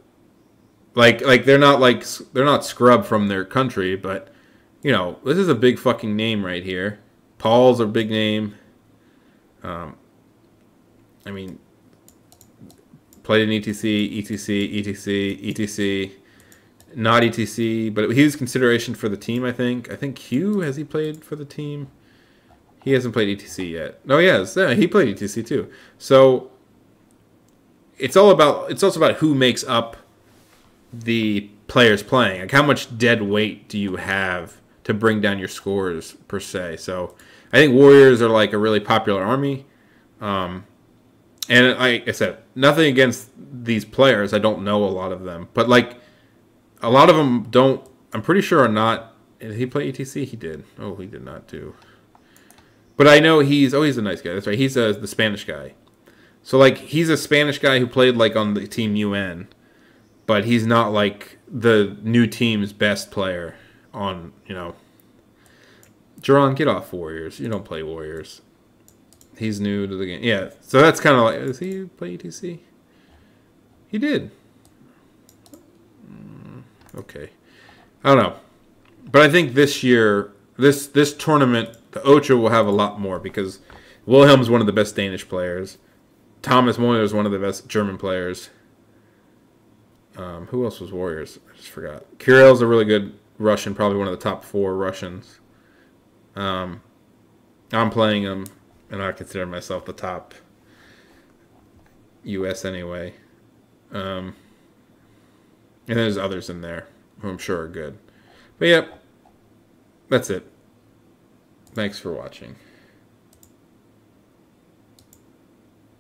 They're not scrubbed from their country, but this is a big fucking name right here. Paul's a big name. Played in ETC, not ETC, but he was consideration for the team, I think. I think Hugh, has he played for the team? He hasn't played ETC yet. No, he has. Yeah, he played ETC too. So, it's also about who makes up the players playing. Like how much dead weight do you have to bring down your scores per se? So I think Warriors are like a really popular army. And like I said, nothing against these players. I don't know a lot of them, but like a lot of them don't. I'm pretty sure are not. Did he play ETC? He did. Oh, he did not do. But I know he's a nice guy. That's right. He's the Spanish guy. So like he's a Spanish guy who played like on the team UN, but he's not like the new team's best player on, you know. Jerron, get off Warriors. You don't play Warriors. He's new to the game. Yeah, so that's kind of like, does he play ETC? He did. Okay. I don't know. But I think this year, this tournament, the OCHO will have a lot more because Wilhelm's one of the best Danish players. Thomas Moyer is one of the best German players. Who else was Warriors? I just forgot. Kirill's a really good Russian, probably one of the top 4 Russians. I'm playing him, and I consider myself the top U.S. anyway. And there's others in there who I'm sure are good. But yep, that's it. Thanks for watching.